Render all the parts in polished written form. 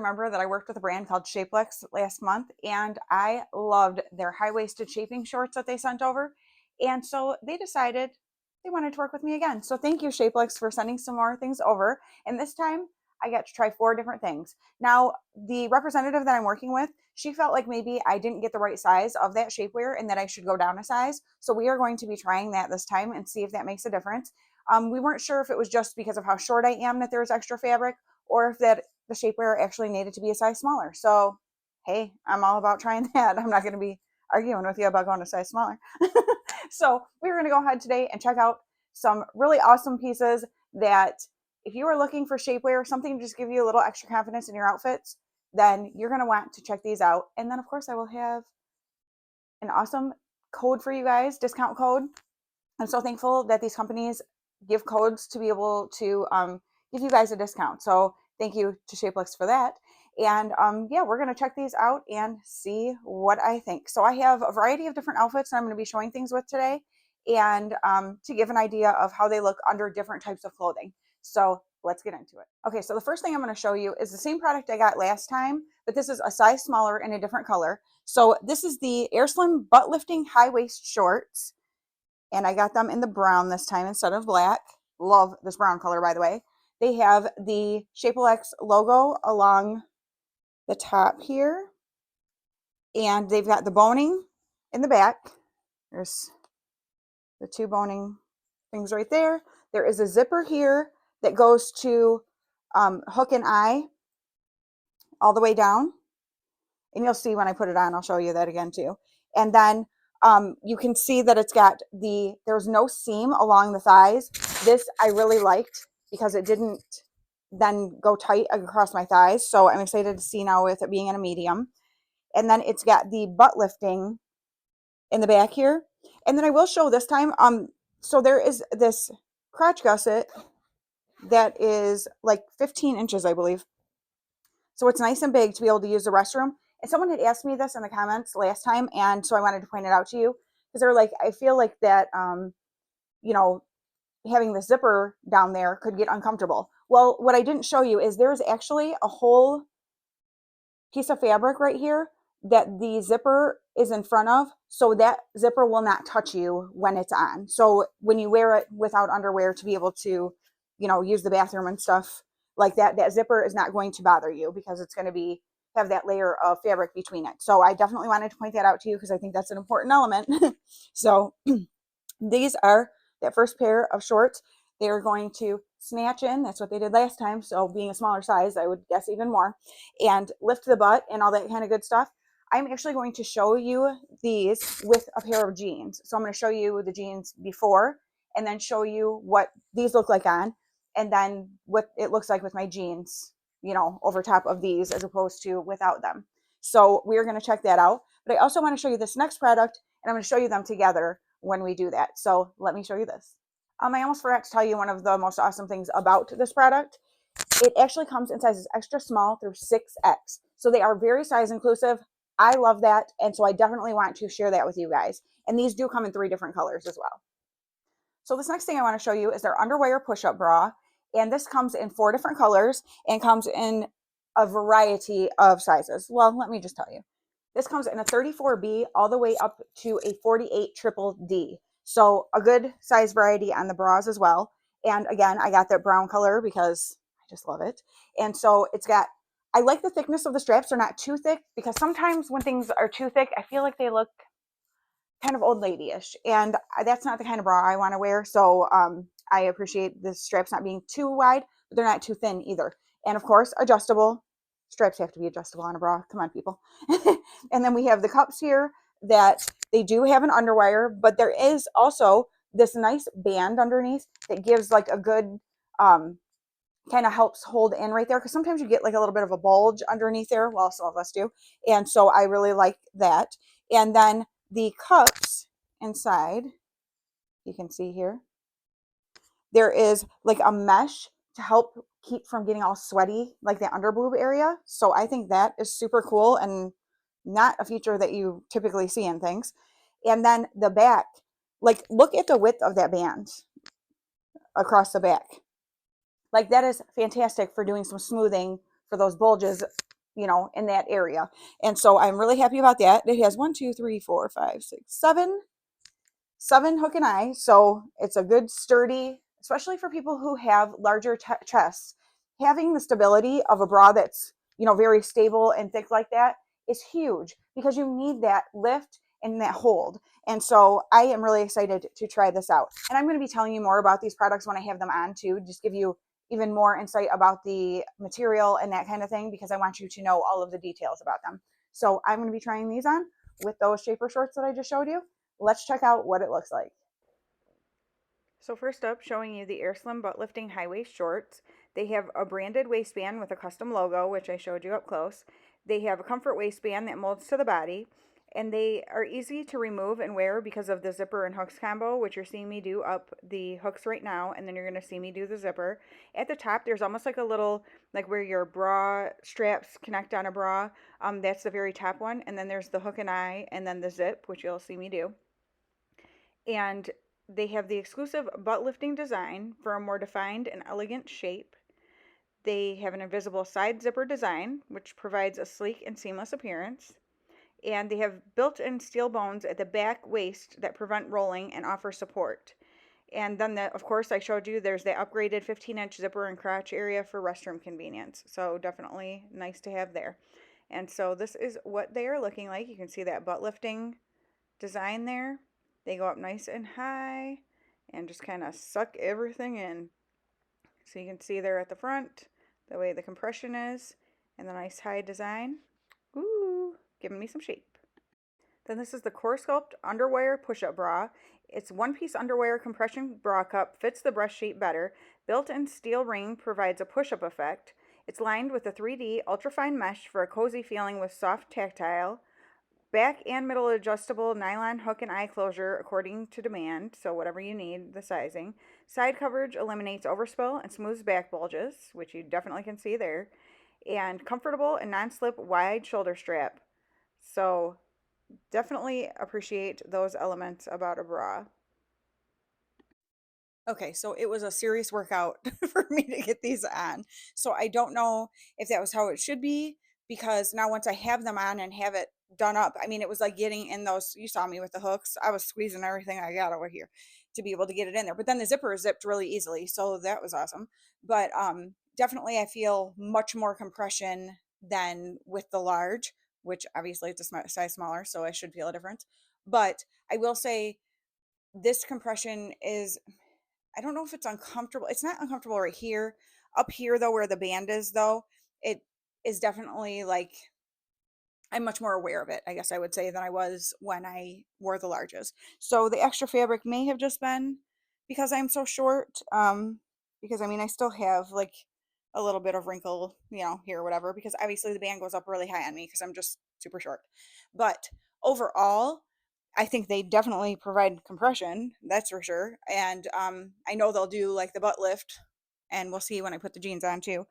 remember that I worked with a brand called Shapellx last month, and I loved their high-waisted shaping shorts that they sent over. And so they decided they wanted to work with me again. So thank you, Shapellx, for sending some more things over. And this time I got to try 4 different things. Now, the representative that I'm working with, she felt like maybe I didn't get the right size of that shapewear and that I should go down a size. So we are going to be trying that this time and see if that makes a difference. We weren't sure if it was just because of how short I am that there was extra fabric, or if that the shapewear actually needed to be a size smaller. So, hey, I'm all about trying that. I'm not going to be arguing with you about going a size smaller. So we're going to go ahead today and check out some really awesome pieces that if you are looking for shapewear, something to just give you a little extra confidence in your outfits, then you're going to want to check these out. And then of course I will have an awesome code for you guys, discount code. I'm so thankful that these companies give codes to be able to give you guys a discount. So thank you to Shapellx for that. And yeah, we're going to check these out and see what I think. So I have a variety of different outfits that I'm going to be showing things with today, and to give an idea of how they look under different types of clothing. So let's get into it. Okay, so the first thing I'm going to show you is the same product I got last time, but this is a size smaller in a different color. So this is the AirSlim butt lifting high waist shorts, and I got them in the brown this time instead of black. Love this brown color, by the way. They have the Shapellx logo along the top here, and they've got the boning in the back. There's the 2 boning things right there. There is a zipper here that goes to hook and eye all the way down, and you'll see when I put it on. I'll show you that again too. And then you can see that it's got there's no seam along the thighs. This I really liked because it didn't then go tight across my thighs. So I'm excited to see now with it being in a medium. And then it's got the butt lifting in the back here. And then I will show this time, so there is this crotch gusset that is like 15 inches, I believe. So it's nice and big to be able to use the restroom. And someone had asked me this in the comments last time, and so I wanted to point it out to you, because they're like, I feel like that, you know, having the zipper down there could get uncomfortable. Well, what I didn't show you is there's actually a whole piece of fabric right here that the zipper is in front of, so that zipper will not touch you when it's on. So when you wear it without underwear to be able to, you know, use the bathroom and stuff like that, that zipper is not going to bother you because it's going to have that layer of fabric between it. So I definitely wanted to point that out to you because I think that's an important element. So these are that first pair of shorts. They're going to snatch in. That's what they did last time. So being a smaller size, I would guess even more, and lift the butt and all that kind of good stuff. I'm actually going to show you these with a pair of jeans. So I'm going to show you the jeans before, and then show you what these look like on, and then what it looks like with my jeans, you know, over top of these as opposed to without them. So we're going to check that out. But I also want to show you this next product, and I'm going to show you them together when we do that. So let me show you this. I almost forgot to tell you one of the most awesome things about this product. It actually comes in sizes extra small through 6X. So they are very size inclusive. I love that. And so I definitely want to share that with you guys. And these do come in 3 different colors as well. So this next thing I want to show you is their underwire push-up bra. And this comes in 4 different colors and comes in a variety of sizes. Well, let me just tell you. This comes in a 34B all the way up to a 48 triple D. So a good size variety on the bras as well. And again, I got that brown color because I just love it. And so it's got, I like the thickness of the straps. They're not too thick, because sometimes when things are too thick, I feel like they look kind of old lady-ish. And that's not the kind of bra I want to wear. So I appreciate the straps not being too wide, but they're not too thin either. And of course, adjustable. Straps have to be adjustable on a bra. Come on, people. And then we have the cups here that they do have an underwire, but there is also this nice band underneath that gives like a good, kind of helps hold in right there. Because sometimes you get like a little bit of a bulge underneath there. Well, some of us do. And so I really like that. And then the cups inside, you can see here, there is like a mesh to help keep from getting all sweaty, like the under boob area. So I think that is super cool and not a feature that you typically see in things. And then the back, like look at the width of that band across the back. Like that is fantastic for doing some smoothing for those bulges you know, in that area. And so I'm really happy about that. It has 7 hook and eye. So it's a good sturdy, especially for people who have larger chests. Having the stability of a bra that's, you know, very stable and thick like that is huge because you need that lift and that hold. And so I am really excited to try this out. And I'm going to be telling you more about these products when I have them on too, just give you even more insight about the material and that kind of thing, because I want you to know all of the details about them. So I'm going to be trying these on with those shaper shorts that I just showed you. Let's check out what it looks like. So first up, showing you the AirSlim butt lifting high waist shorts. They have a branded waistband with a custom logo, which I showed you up close. They have a comfort waistband that molds to the body, and they are easy to remove and wear because of the zipper and hooks combo, which you're seeing me do up the hooks right now, and then you're going to see me do the zipper. At the top, there's almost like a little, like where your bra straps connect on a bra. That's the very top one, and then there's the hook and eye, and then the zip, which you'll see me do. And they have the exclusive butt lifting design for a more defined and elegant shape. They have an invisible side zipper design, which provides a sleek and seamless appearance. And they have built-in steel bones at the back waist that prevent rolling and offer support. And then, of course, I showed you there's the upgraded 15-inch zipper and crotch area for restroom convenience. So definitely nice to have there. And so this is what they are looking like. You can see that butt lifting design there. They go up nice and high and just kind of suck everything in. So you can see there at the front the way the compression is and the nice high design. Ooh, giving me some shape. Then this is the Core Sculpt Underwire Push-Up Bra. It's one-piece underwire compression bra cup, fits the breast shape better. Built-in steel ring provides a push-up effect. It's lined with a 3D ultrafine mesh for a cozy feeling with soft tactile. Back and middle adjustable nylon hook and eye closure according to demand, so whatever you need, the sizing. Side coverage eliminates overspill and smooths back bulges, which you definitely can see there. And comfortable and non-slip wide shoulder strap. So definitely appreciate those elements about a bra. Okay, so it was a serious workout for me to get these on. So I don't know if that was how it should be, because now once I have them on and have it done up, I mean, it was like getting in those, you saw me with the hooks. I was squeezing everything I got over here to be able to get it in there. But then the zipper zipped really easily, so that was awesome. But definitely I feel much more compression than with the large, which obviously it's a size smaller, so I should feel a difference. But I will say this compression is, I don't know if it's uncomfortable. It's not uncomfortable right here. Up here though, where the band is though, it is definitely like, I'm much more aware of it, I guess I would say, than I was when I wore the larges. So the extra fabric may have just been because I'm so short. Because I mean, I still have like a little bit of wrinkle, you know, here or whatever, because obviously the band goes up really high on me because I'm just super short. But overall, I think they definitely provide compression, that's for sure. And I know they'll do like the butt lift, and we'll see when I put the jeans on too.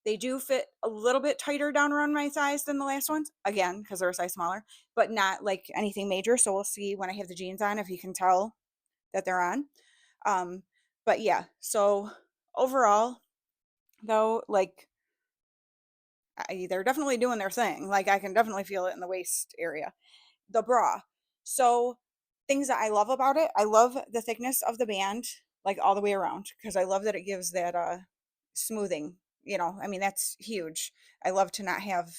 They do fit a little bit tighter down around my thighs than the last ones, again, because they're a size smaller, but not like anything major. So we'll see when I have the jeans on if you can tell that they're on. But yeah, so overall, though, like they're definitely doing their thing. Like I can definitely feel it in the waist area. The bra. So things that I love about it, I love the thickness of the band, like all the way around, because I love that it gives that smoothing, you know. I mean, that's huge. I love to not have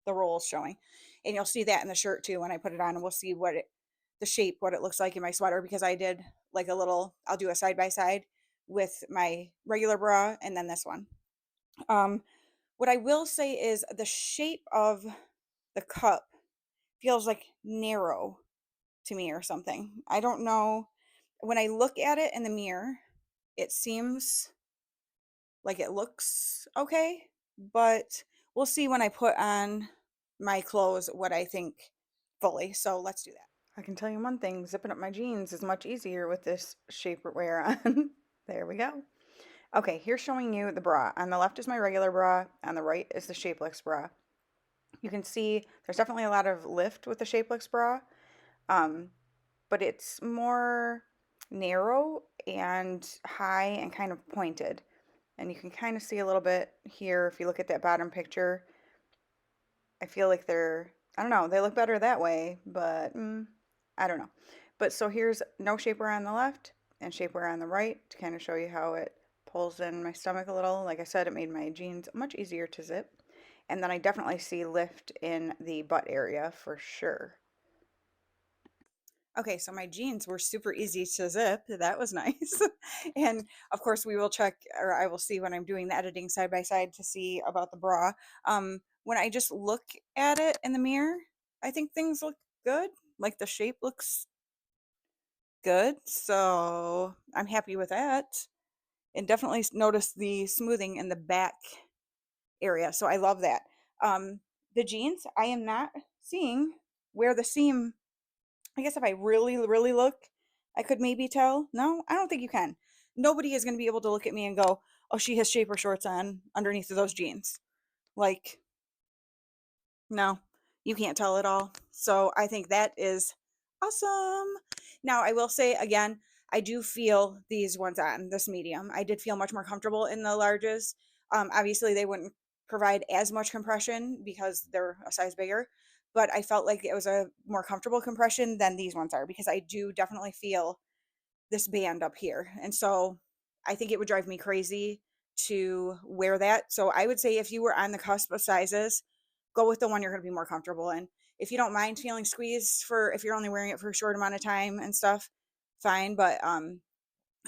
the rolls showing. And you'll see that in the shirt too when I put it on, and we'll see what the shape, what it looks like in my sweater, because I did like a little, I'll do a side by side with my regular bra and then this one. What I will say is the shape of the cup feels like narrow to me or something. I don't know. When I look at it in the mirror, it seems like it looks okay, but we'll see when I put on my clothes what I think fully. So let's do that. I can tell you one thing, zipping up my jeans is much easier with this shapewear on. There we go. Okay, here's showing you the bra. On the left is my regular bra, on the right is the Shapellx bra. You can see there's definitely a lot of lift with the Shapellx bra, but it's more narrow and high and kind of pointed. And you can kind of see a little bit here if you look at that bottom picture. I feel like I don't know, they look better that way, but I don't know. But so here's no shapewear on the left and shapewear on the right to kind of show you how it pulls in my stomach a little. Like I said, it made my jeans much easier to zip. And then I definitely see lift in the butt area for sure. Okay, so my jeans were super easy to zip. That was nice. And of course, we will check, or I will see when I'm doing the editing side by side to see about the bra. When I just look at it in the mirror, I think things look good. Like the shape looks good. So I'm happy with that. And definitely notice the smoothing in the back area. So I love that. The jeans, I am not seeing where the seam, I guess if I really, really look, I could maybe tell. No, I don't think you can. Nobody is going to be able to look at me and go, oh, she has shaper shorts on underneath of those jeans. Like, no, you can't tell at all. So I think that is awesome. Now, I will say again, I do feel these ones on this medium. I did feel much more comfortable in the larges. Obviously, they wouldn't provide as much compression because they're a size bigger, but I felt like it was a more comfortable compression than these ones are because I do definitely feel this band up here. And so I think it would drive me crazy to wear that. So I would say if you were on the cusp of sizes, go with the one you're going to be more comfortable in. If you don't mind feeling squeezed for if you're only wearing it for a short amount of time and stuff, fine. But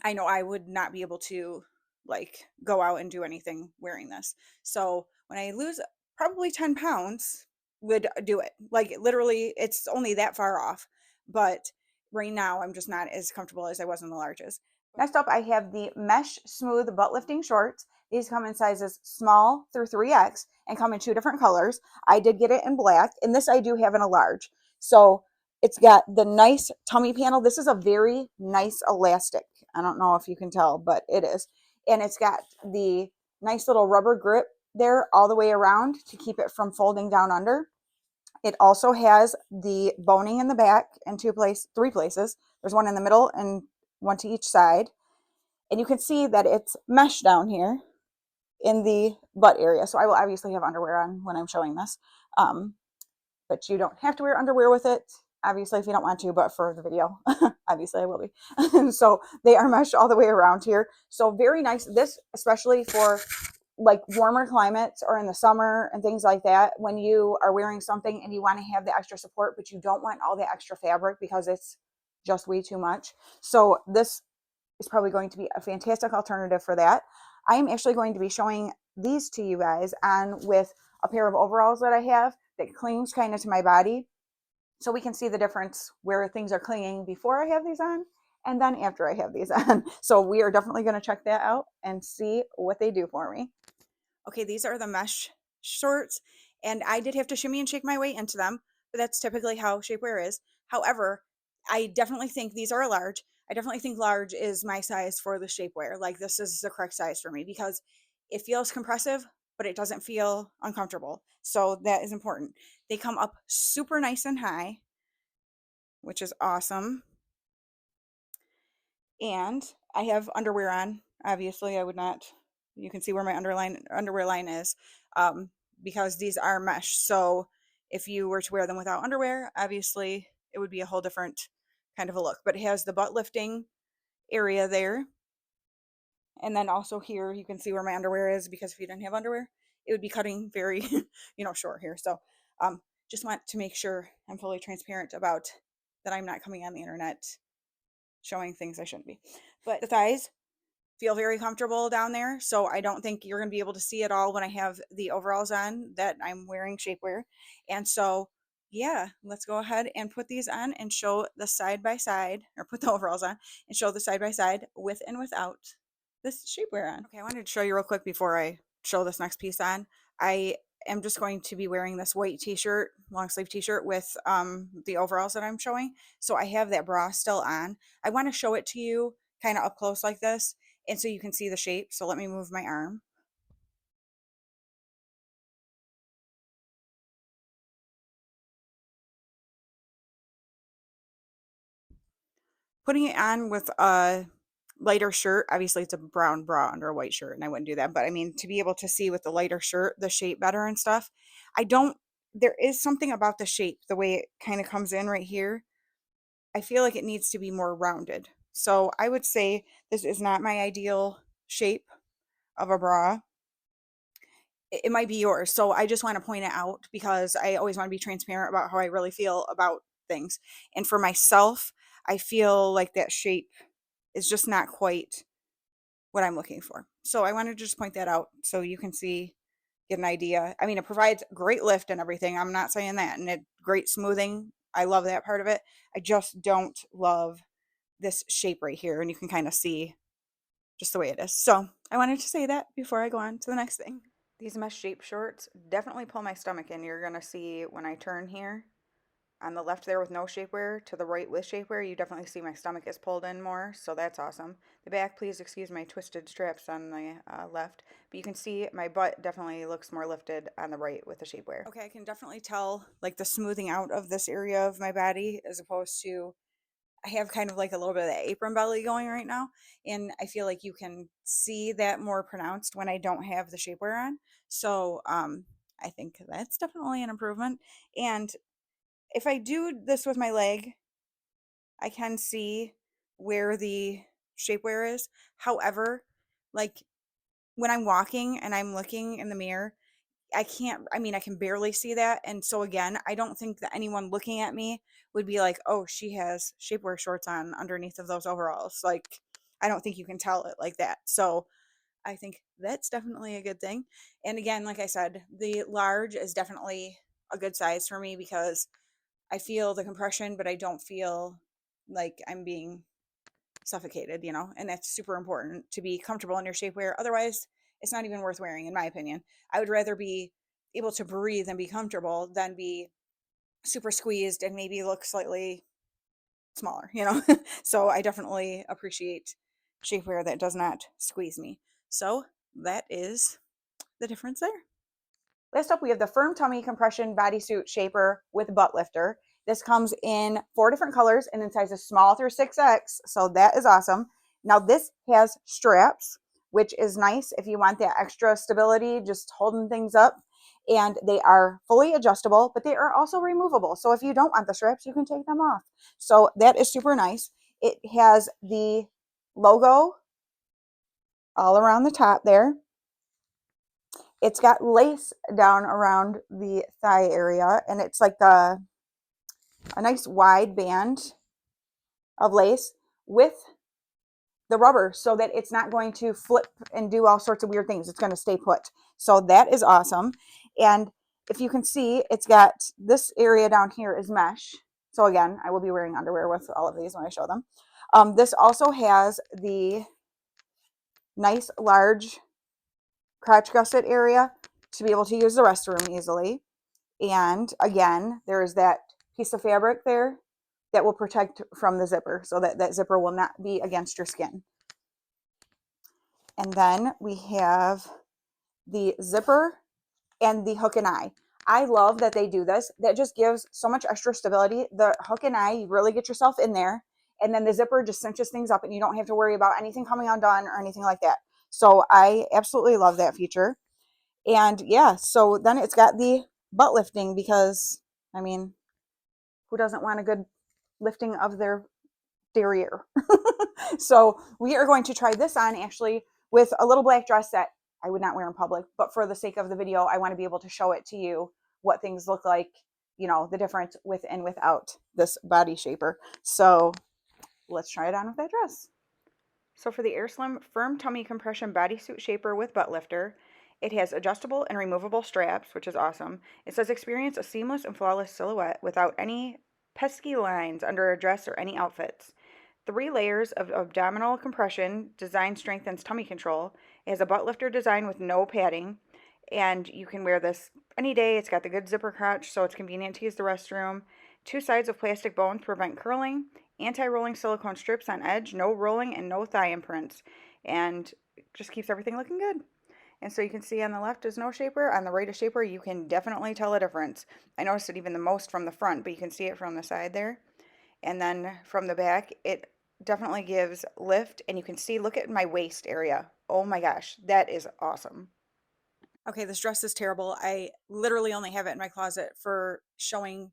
I know I would not be able to like go out and do anything wearing this. So when I lose probably 10 pounds, would do it. Like literally, it's only that far off. But right now, I'm just not as comfortable as I was in the larges. Next up, I have the Mesh Smooth Butt Lifting Shorts. These come in sizes small through 3X and come in 2 different colors. I did get it in black, and this I do have in a large. So it's got the nice tummy panel. This is a very nice elastic. I don't know if you can tell, but it is. And it's got the nice little rubber grip there all the way around to keep it from folding down under. It also has the boning in the back in 3 places. There's one in the middle and one to each side. And you can see that it's mesh down here in the butt area. So I will obviously have underwear on when I'm showing this. But you don't have to wear underwear with it, obviously, if you don't want to, but for the video, obviously I will be. So they are meshed all the way around here. So very nice. This, especially for like warmer climates or in the summer and things like that, when you are wearing something and you want to have the extra support, but you don't want all the extra fabric because it's just way too much. So this is probably going to be a fantastic alternative for that. I am actually going to be showing these to you guys on with a pair of overalls that I have that clings kind of to my body. So we can see the difference where things are clinging before I have these on and then after I have these on. So we are definitely going to check that out and see what they do for me. Okay, these are the mesh shorts, and I did have to shimmy and shake my way into them, but that's typically how shapewear is. However, I definitely think these are a large. I definitely think large is my size for the shapewear. Like this is the correct size for me because it feels compressive, but it doesn't feel uncomfortable. So that is important. They come up super nice and high, which is awesome. And I have underwear on. Obviously, I would not, you can see where my underwear line is, because these are mesh. So if you were to wear them without underwear, obviously it would be a whole different kind of a look. But it has the butt lifting area there. And then also here, you can see where my underwear is because if you didn't have underwear, it would be cutting very, short here. So just want to make sure I'm fully transparent about that I'm not coming on the internet showing things I shouldn't be. But the thighs feel very comfortable down there. So I don't think you're going to be able to see it all when I have the overalls on that I'm wearing shapewear. And so, yeah, let's go ahead and put these on and show the side by side, or put the overalls on and show the side by side with and without this shapewear on. Okay, I wanted to show you real quick before I show this next piece on. I am just going to be wearing this white t-shirt, long sleeve t-shirt with the overalls that I'm showing. So I have that bra still on. I want to show it to you kind of up close like this, and so you can see the shape. So let me move my arm. Putting it on with a lighter shirt, obviously it's a brown bra under a white shirt, and I wouldn't do that. But I mean, to be able to see with the lighter shirt, the shape better and stuff, I don't there is something about the shape, the way it kind of comes in right here. I feel like it needs to be more rounded. So I would say this is not my ideal shape of a bra. It might be yours. So I just want to point it out because I always want to be transparent about how I really feel about things. And for myself, I feel like that shape is just not quite what I'm looking for. So I wanted to just point that out so you can see, get an idea. I mean, it provides great lift and everything. I'm not saying that. And it great smoothing. I love that part of it. I just don't love this shape right here. And you can kind of see just the way it is. So I wanted to say that before I go on to the next thing. These mesh shape shorts definitely pull my stomach in. You're going to see when I turn here on the left there with no shapewear to the right with shapewear, you definitely see my stomach is pulled in more, so that's awesome. The back, please excuse my twisted straps on the left, but you can see my butt definitely looks more lifted on the right with the shapewear. Okay, I can definitely tell like the smoothing out of this area of my body as opposed to, I have kind of like a little bit of that apron belly going right now, and I feel like you can see that more pronounced when I don't have the shapewear on. So I think that's definitely an improvement. And if I do this with my leg, I can see where the shapewear is. However, like when I'm walking and I'm looking in the mirror, I can't, I mean, I can barely see that. And so again, I don't think that anyone looking at me would be like, oh, she has shapewear shorts on underneath of those overalls. Like, I don't think you can tell it like that. So I think that's definitely a good thing. And again, like I said, the large is definitely a good size for me because I feel the compression, but I don't feel like I'm being suffocated, and that's super important to be comfortable in your shapewear. Otherwise, it's not even worth wearing, in my opinion. I would rather be able to breathe and be comfortable than be super squeezed and maybe look slightly smaller. So I definitely appreciate shapewear that does not squeeze me. So that is the difference there. Last up, we have the Firm Tummy Compression Bodysuit Shaper with Butt Lifter. This comes in 4 different colors and in sizes small through 6X, so that is awesome. Now this has straps, which is nice if you want that extra stability, just holding things up. And they are fully adjustable, but they are also removable. So if you don't want the straps, you can take them off. So that is super nice. It has the logo all around the top there. It's got lace down around the thigh area, and it's like a nice wide band of lace with the rubber so that it's not going to flip and do all sorts of weird things. It's going to stay put. So that is awesome. And if you can see, it's got this area down here is mesh. So again, I will be wearing underwear with all of these when I show them. This also has the nice large crotch gusset area to be able to use the restroom easily. And again, there is that piece of fabric there that will protect from the zipper so that that zipper will not be against your skin. And then we have the zipper and the hook and eye. I love that they do this. That just gives so much extra stability. The hook and eye, you really get yourself in there. And then the zipper just cinches things up and you don't have to worry about anything coming undone or anything like that. So I absolutely love that feature. And yeah, so then it's got the butt lifting because, I mean, who doesn't want a good lifting of their derriere? So we are going to try this on actually with a little black dress that I would not wear in public, but for the sake of the video, I want to be able to show it to you what things look like, the difference with and without this body shaper. So let's try it on with that dress. So for the AirSlim Firm Tummy Compression Bodysuit Shaper with Butt Lifter, it has adjustable and removable straps, which is awesome. It says experience a seamless and flawless silhouette without any pesky lines under a dress or any outfits. 3 layers of abdominal compression. Design strengthens tummy control. It has a butt lifter design with no padding, and you can wear this any day. It's got the good zipper crotch, so it's convenient to use the restroom. 2 sides of plastic bone to prevent curling. Anti-rolling silicone strips on edge, no rolling and no thigh imprints, and just keeps everything looking good. And so you can see on the left is no shaper, on the right is shaper. You can definitely tell a difference. I noticed it even the most from the front, but you can see it from the side there. And then from the back, it definitely gives lift, and you can see, look at my waist area. Oh my gosh, that is awesome. Okay, this dress is terrible. I literally only have it in my closet for showing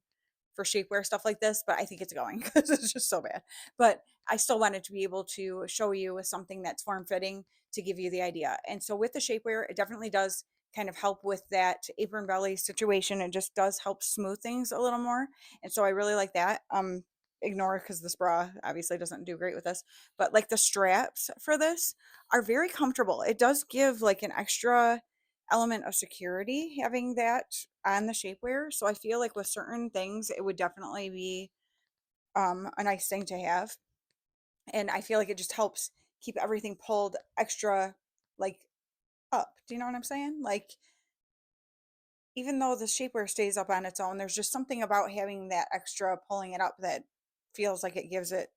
for shapewear stuff like this, but I think it's going because it's just so bad. But I still wanted to be able to show you with something that's form fitting to give you the idea. And so with the shapewear, it definitely does kind of help with that apron belly situation. It just does help smooth things a little more. And so I really like that. Ignore because this bra obviously doesn't do great with this, but like the straps for this are very comfortable. It does give like an extra element of security having that on the shapewear. So I feel like with certain things, it would definitely be a nice thing to have. And I feel like it just helps keep everything pulled extra like up. Do you know what I'm saying? Like even though the shapewear stays up on its own, there's just something about having that extra pulling it up that feels like it gives it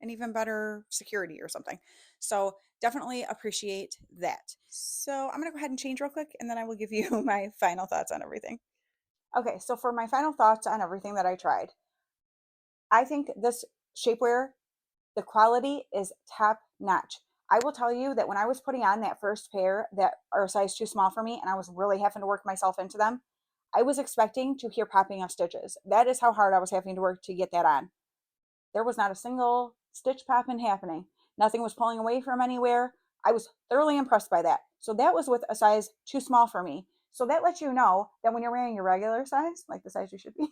an even better security or something. So definitely appreciate that. So I'm gonna go ahead and change real quick and then I will give you my final thoughts on everything. Okay, so for my final thoughts on everything that I tried, I think this shapewear, the quality is top notch. I will tell you that when I was putting on that first pair that are a size too small for me and I was really having to work myself into them, I was expecting to hear popping of stitches. That is how hard I was having to work to get that on. There was not a single stitch popping happening. Nothing was pulling away from anywhere. I was thoroughly impressed by that. So that was with a size too small for me. So that lets you know that when you're wearing your regular size, like the size you should be,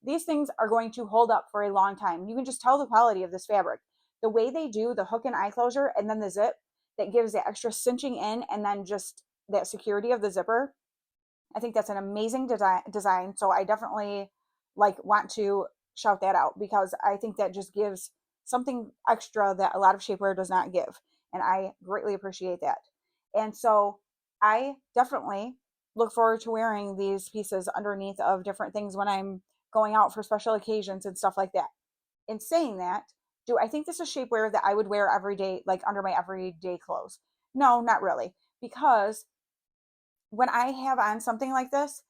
these things are going to hold up for a long time. You can just tell the quality of this fabric. The way they do the hook and eye closure and then the zip that gives the extra cinching in and then just that security of the zipper. I think that's an amazing design. So I definitely like want to shout that out because I think that just gives something extra that a lot of shapewear does not give. And I greatly appreciate that. And so I definitely look forward to wearing these pieces underneath of different things when I'm going out for special occasions and stuff like that. In saying that, do I think this is shapewear that I would wear every day, like under my everyday clothes? No, not really. Because when I have on something like this,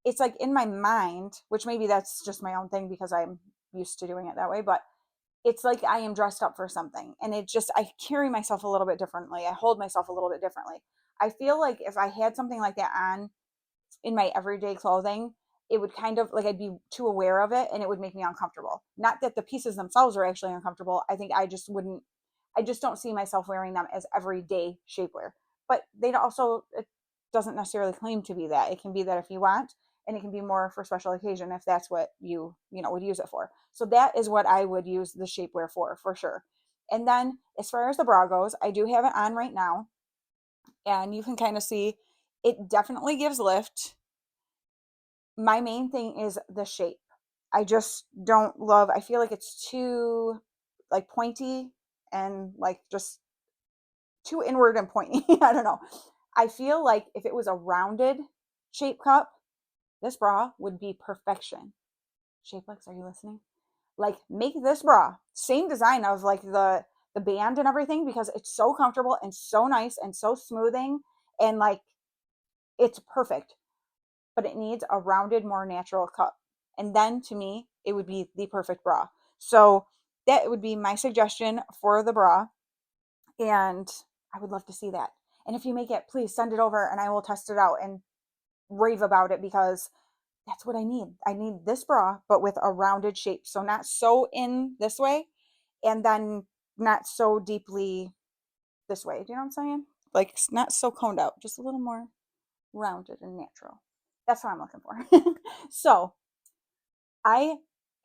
it's like in my mind, which maybe that's just my own thing because I'm used to doing it that way, but it's like I am dressed up for something. And it just, I carry myself a little bit differently. I hold myself a little bit differently. I feel like if I had something like that on in my everyday clothing, it would kind of like I'd be too aware of it and it would make me uncomfortable. Not that the pieces themselves are actually uncomfortable. I think I just wouldn't, I just don't see myself wearing them as everyday shapewear. But they also, it doesn't necessarily claim to be that. It can be that if you want, and it can be more for special occasion if that's what you would use it for. So that is what I would use the shapewear for sure. And then as far as the bra goes, I do have it on right now, and you can kind of see it definitely gives lift. My main thing is the shape. I just don't love, I feel like it's too like pointy and like just too inward and pointy. I don't know. I feel like if it was a rounded shape cup, this bra would be perfection. Shapellx, are you listening? Like make this bra same design of like the band and everything because it's so comfortable and so nice and so smoothing and like it's perfect, but it needs a rounded, more natural cup. And then to me, it would be the perfect bra. So that would be my suggestion for the bra. And I would love to see that. And if you make it, please send it over and I will test it out and rave about it because that's what I need. I need this bra, but with a rounded shape. So not so in this way and then not so deeply this way. Do you know what I'm saying? Like it's not so coned out, just a little more rounded and natural. That's what I'm looking for. So I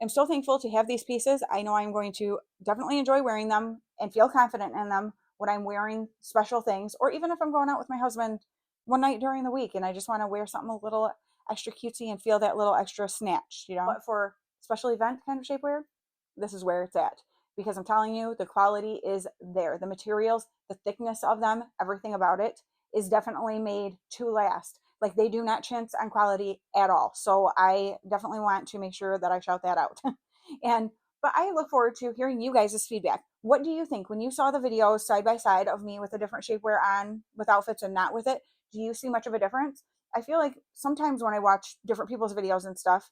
am so thankful to have these pieces. I know I'm going to definitely enjoy wearing them and feel confident in them when I'm wearing special things, or even if I'm going out with my husband one night during the week and I just want to wear something a little extra cutesy and feel that little extra snatch, you know. But for special event kind of shapewear, this is where it's at because I'm telling you, the quality is there. The materials, the thickness of them, everything about it is definitely made to last. Like they do not chintz on quality at all. So I definitely want to make sure that I shout that out. And but I look forward to hearing you guys' feedback. What do you think when you saw the videos side by side of me with a different shapewear on with outfits and not with it? Do you see much of a difference? I feel like sometimes when I watch different people's videos and stuff,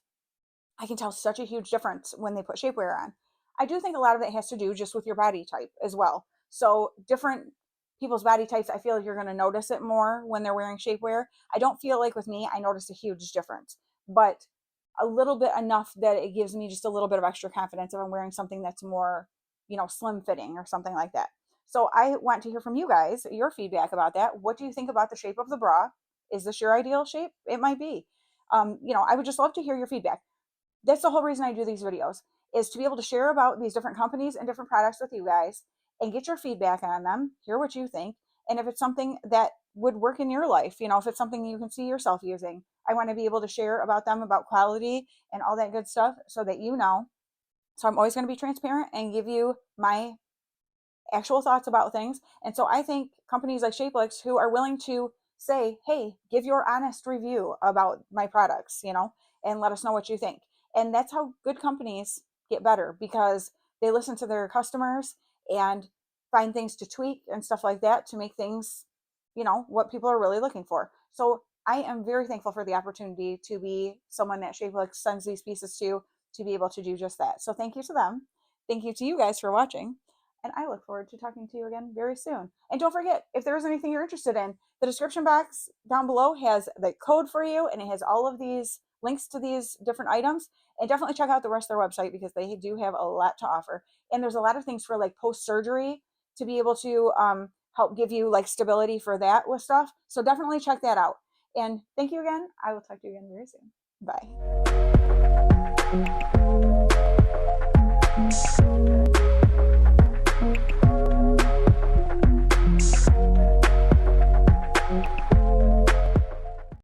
I can tell such a huge difference when they put shapewear on. I do think a lot of it has to do just with your body type as well. So different people's body types, I feel like you're going to notice it more when they're wearing shapewear. I don't feel like with me, I notice a huge difference, but a little bit enough that it gives me just a little bit of extra confidence if I'm wearing something that's more, slim fitting or something like that. So I want to hear from you guys, your feedback about that. What do you think about the shape of the bra? Is this your ideal shape? It might be. I would just love to hear your feedback. That's the whole reason I do these videos, is to be able to share about these different companies and different products with you guys and get your feedback on them, hear what you think. And if it's something that would work in your life, if it's something you can see yourself using, I want to be able to share about them, about quality and all that good stuff so that you know. So I'm always going to be transparent and give you my actual thoughts about things. And so I think companies like Shapellx who are willing to say, hey, give your honest review about my products, and let us know what you think. And that's how good companies get better, because they listen to their customers and find things to tweak and stuff like that to make things, what people are really looking for. So I am very thankful for the opportunity to be someone that Shapellx sends these pieces to be able to do just that. So thank you to them. Thank you to you guys for watching. And I look forward to talking to you again very soon. And don't forget, if there's anything you're interested in, the description box down below has the code for you, and it has all of these links to these different items. And definitely check out the rest of their website, because they do have a lot to offer. And there's a lot of things for like post-surgery to be able to help give you like stability for that with stuff. So definitely check that out. And thank you again. I will talk to you again very soon. Bye.